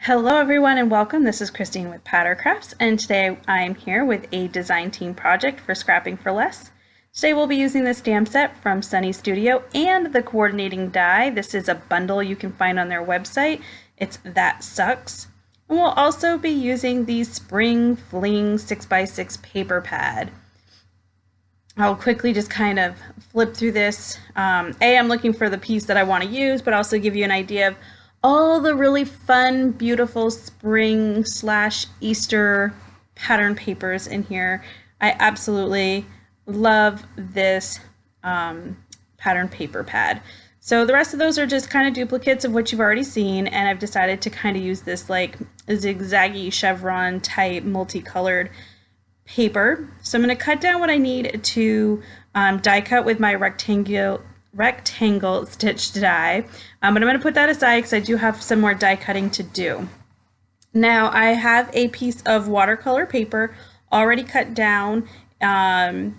Hello everyone and welcome. This is Christine with Pattercrafts, and today I'm here with a design team project for Scrapping for Less. Today we'll be using the stamp set from Sunny Studio and the coordinating die. This is a bundle you can find on their website. It's That Sucks. And we'll also be using the Spring Fling 6x6 paper pad. I'll quickly just kind of flip through this. I'm looking for the piece that I want to use, but also give you an idea of all the really fun, beautiful spring/Easter pattern papers in here. I absolutely love this pattern paper pad. So the rest of those are just kind of duplicates of what you've already seen, and I've decided to kind of use this like zigzaggy chevron type multicolored paper. So I'm going to cut down what I need to die cut with my rectangle stitched die, but I'm going to put that aside because I do have some more die cutting to do. Now I have a piece of watercolor paper already cut down, and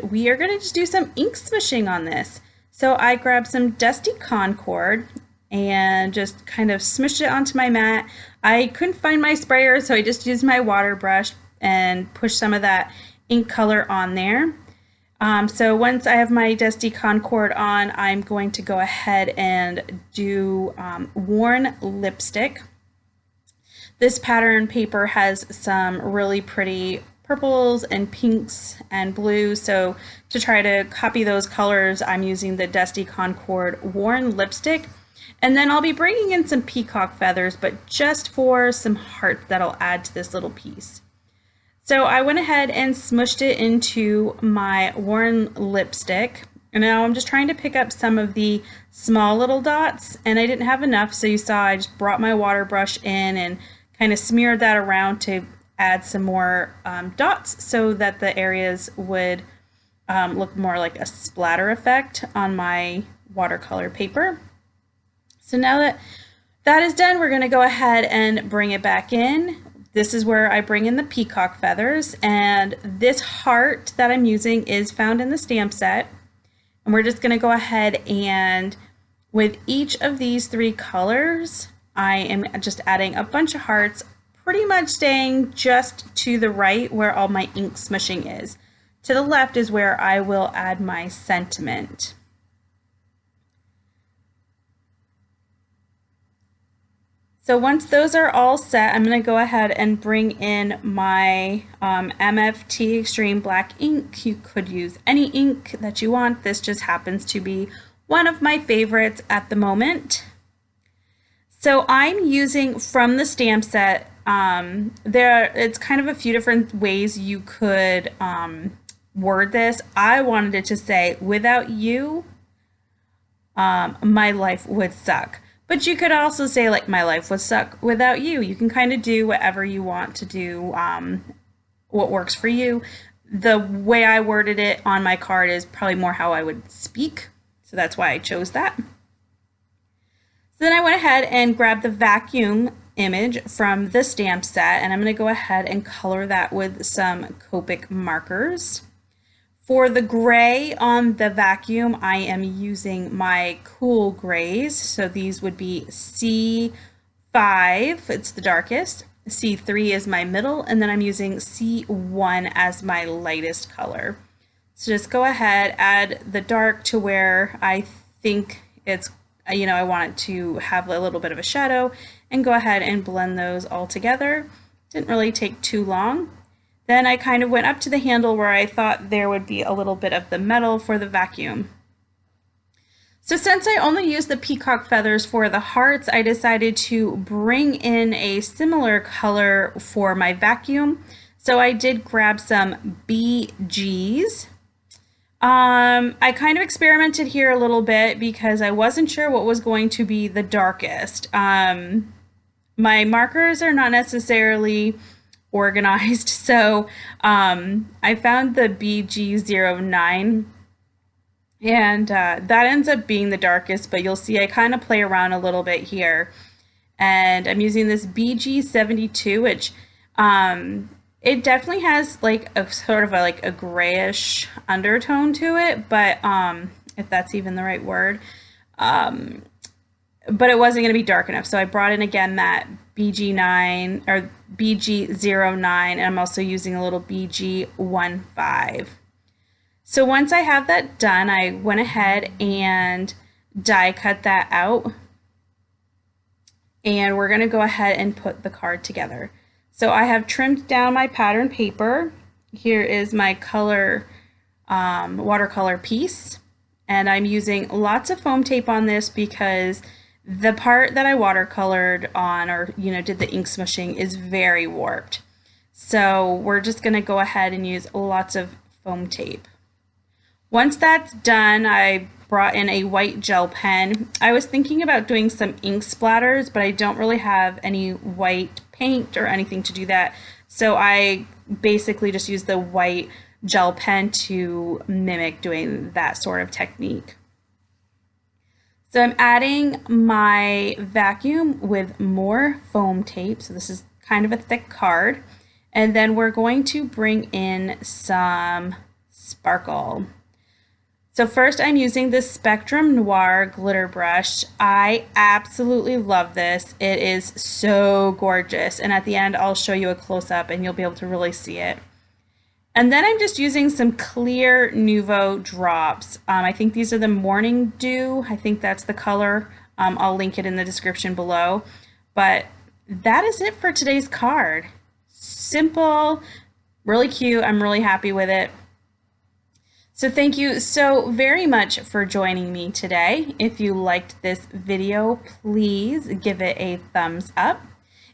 we are going to just do some ink smishing on this. So I grabbed some dusty Concord and just kind of smushed it onto my mat. I couldn't find my sprayer, so I just used my water brush and pushed some of that ink color on there. So once I have my dusty Concord on, I'm going to go ahead and do worn lipstick. This pattern paper has some really pretty purples and pinks and blues, so to try to copy those colors, I'm using the dusty Concord worn lipstick. And then I'll be bringing in some peacock feathers, but just for some hearts that I'll add to this little piece. So I went ahead and smushed it into my worn lipstick. And now I'm just trying to pick up some of the small little dots, and I didn't have enough, so you saw I just brought my water brush in and kind of smeared that around to add some more dots so that the areas would look more like a splatter effect on my watercolor paper. So now that that is done, we're going to go ahead and bring it back in. This is where I bring in the peacock feathers, and this heart that I'm using is found in the stamp set. And we're just going to go ahead and with each of these three colors, I am just adding a bunch of hearts, pretty much staying just to the right where all my ink smushing is. To the left is where I will add my sentiment. So once those are all set, I'm going to go ahead and bring in my MFT Extreme Black ink. You could use any ink that you want. This just happens to be one of my favorites at the moment. So I'm using from the stamp set, it's kind of a few different ways you could word this. I wanted it to say, without you, my life would suck. But you could also say, like, my life would suck without you. You can kind of do whatever you want to do, what works for you. The way I worded it on my card is probably more how I would speak. So that's why I chose that. So then I went ahead and grabbed the vacuum image from the stamp set, and I'm going to go ahead and color that with some Copic markers. For the gray on the vacuum, I am using my cool grays. So these would be C5, it's the darkest. C3 is my middle, and then I'm using C1 as my lightest color. So just go ahead, add the dark to where I think it's, I want it to have a little bit of a shadow, and go ahead and blend those all together. Didn't really take too long. Then I kind of went up to the handle where I thought there would be a little bit of the metal for the vacuum. So since I only used the peacock feathers for the hearts, I decided to bring in a similar color for my vacuum. So I did grab some BGs. I kind of experimented here a little bit because I wasn't sure what was going to be the darkest. My markers are not necessarily organized, so I found the BG09, and that ends up being the darkest, but you'll see I kind of play around a little bit here, and I'm using this BG72, which it definitely has like a sort of a grayish undertone to it, but if that's even the right word. but it wasn't going to be dark enough. So I brought in again that BG9 or BG09, and I'm also using a little BG15. So once I have that done, I went ahead and die cut that out. And we're going to go ahead and put the card together. So I have trimmed down my pattern paper. Here is my color watercolor piece. And I'm using lots of foam tape on this because the part that I watercolored on, or did the ink smushing, is very warped. So we're just going to go ahead and use lots of foam tape. Once that's done, I brought in a white gel pen. I was thinking about doing some ink splatters, but I don't really have any white paint or anything to do that. So I basically just used the white gel pen to mimic doing that sort of technique. So I'm adding my vacuum with more foam tape. So this is kind of a thick card. And then we're going to bring in some sparkle. So first I'm using this Spectrum Noir glitter brush. I absolutely love this. It is so gorgeous. And at the end, I'll show you a close-up and you'll be able to really see it. And then I'm just using some clear Nuvo drops. I think these are the Morning Dew. I think that's the color. I'll link it in the description below. But that is it for today's card. Simple, really cute. I'm really happy with it. So thank you so very much for joining me today. If you liked this video, please give it a thumbs up.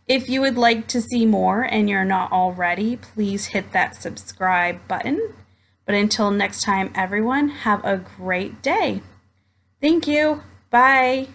If you would like to see more and you're not already, please hit that subscribe button. But until next time, everyone, have a great day. Thank you. Bye.